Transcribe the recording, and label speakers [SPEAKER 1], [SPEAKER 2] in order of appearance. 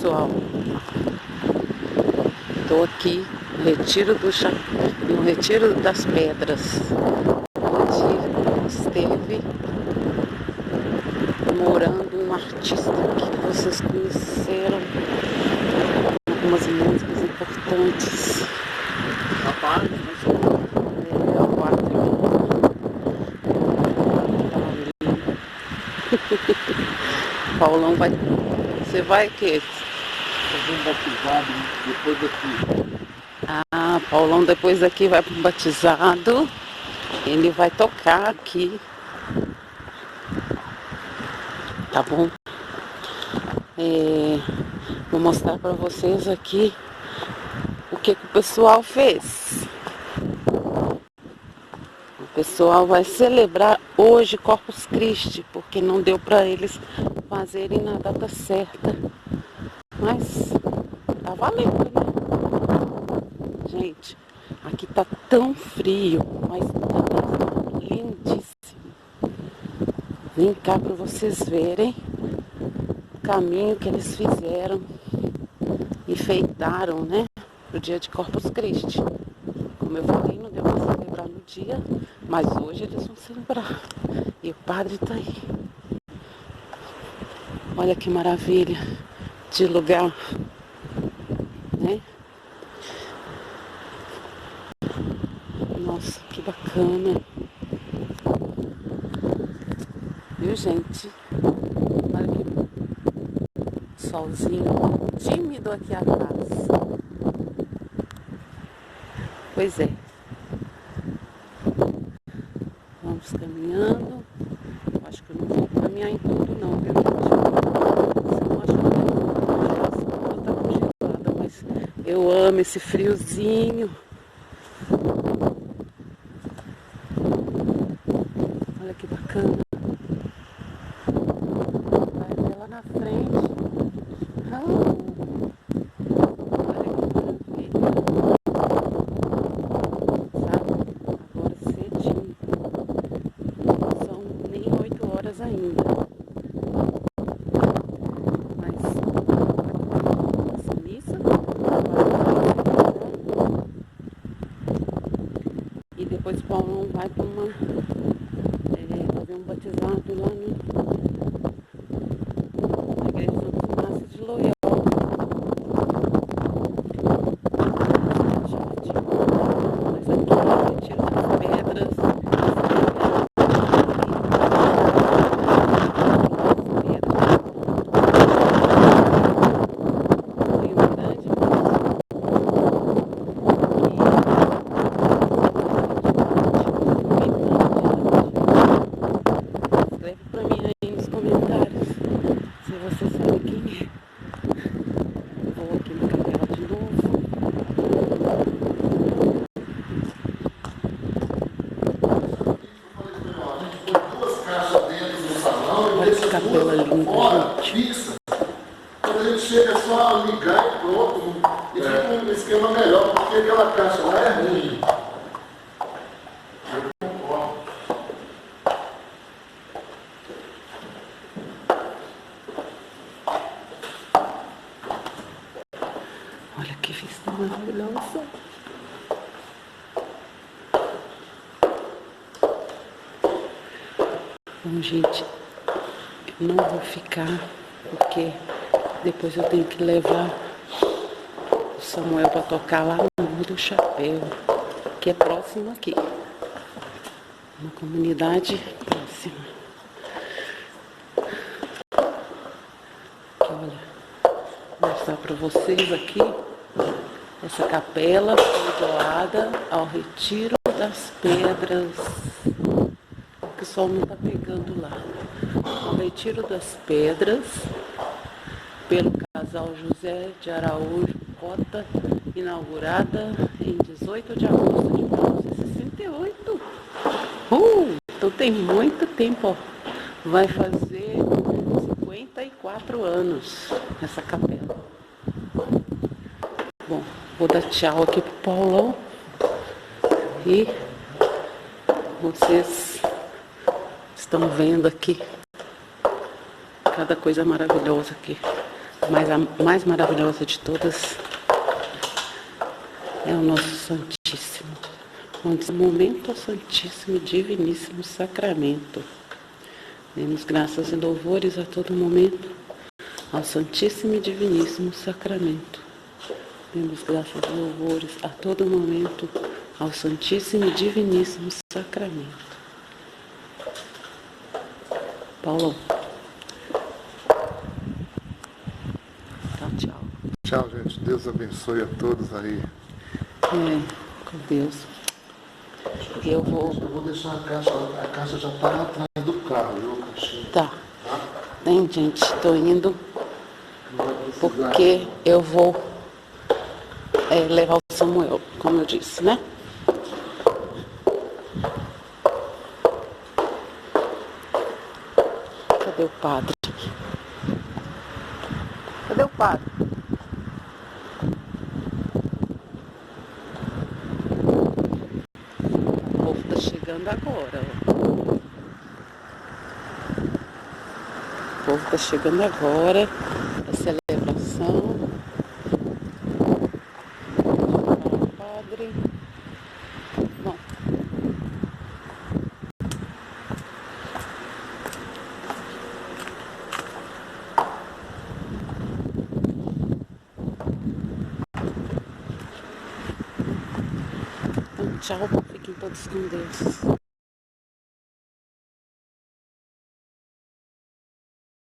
[SPEAKER 1] pessoal, estou aqui no Retiro das Pedras, onde esteve morando um artista que vocês conheceram, algumas músicas importantes.
[SPEAKER 2] Rapaz,
[SPEAKER 1] Paulão vai. Você vai o quê?
[SPEAKER 2] fazer um batizado depois daqui.
[SPEAKER 1] Ah, Paulão depois daqui vai pro batizado. Ele vai tocar aqui. Tá bom? Vou mostrar pra vocês aqui o que o pessoal fez. O pessoal vai celebrar hoje Corpus Christi, porque não deu pra eles fazerem na data certa. Mas tá valendo, né? Gente, aqui tá tão frio, mas tá lindíssimo. Vem cá pra vocês verem o caminho que eles fizeram. Enfeitaram, né? Pro dia de Corpus Christi. Como eu falei, não deu pra celebrar no dia, mas hoje eles vão celebrar. E o padre tá aí. Olha que maravilha de lugar, né? Nossa, que bacana. Viu, gente? Olha que solzinho tímido aqui atrás. Pois é. Vamos caminhando. Eu acho que eu não vou caminhar em tudo não, viu, gente? Senão acho que eu vou estar congelada, mas eu amo esse friozinho. Olha que bacana. Vai ver lá na frente. Olha que maravilha. Sabe? Agora cedinho. Não são nem 8 horas ainda. Mas essa missa e depois o Paulão vai para fazer um batizado lá na igreja de Santo Inácio de Loyola. Mas aqui no Retiro das Pedras. Tem uma grande escreve pra mim aí nos comentários se você sabe quem é. Vou aqui na capela de novo. Olha que capela linda, gente.
[SPEAKER 2] Quando a gente chega é só ligar e pronto. E fica um esquema melhor, porque aquela caixa lá é ruim.
[SPEAKER 1] Olha que vista maravilhosa. Bom, gente, eu não vou ficar porque depois eu tenho que levar o Samuel para tocar lá no Morro do Chapéu, que é próximo aqui. Uma comunidade próxima. Aqui, olha, vou mostrar para vocês aqui. Essa capela foi doada ao Retiro das Pedras. Que o sol não está pegando lá. Ao Retiro das Pedras, pelo casal José de Araújo Cota, inaugurada em 18 de agosto de 1968. Então tem muito tempo, ó. Vai fazer 54 anos essa capela. Bom, vou dar tchau aqui pro Paulão. E vocês estão vendo aqui cada coisa maravilhosa que Mas a mais maravilhosa de todas é o nosso Santíssimo. Onde momento ao Santíssimo e Diviníssimo Sacramento. Demos graças e louvores a todo momento ao Santíssimo e Diviníssimo Sacramento. Demos graças e louvores a todo momento ao Santíssimo e Diviníssimo Sacramento. Paulo. Tchau, tchau.
[SPEAKER 2] Tchau, gente. Deus abençoe a todos aí.
[SPEAKER 1] Com Deus. Eu vou
[SPEAKER 2] deixar a caixa já está atrás do carro, viu, caixinha?
[SPEAKER 1] Tá. Bem, gente, estou indo porque eu vou levar o Samuel, como eu disse, né? Cadê o padre? Cadê o padre? O povo tá chegando agora, ó. O povo tá chegando agora. A celebração. O padre. Bom. Então, tchau. Fiquem todos com Deus.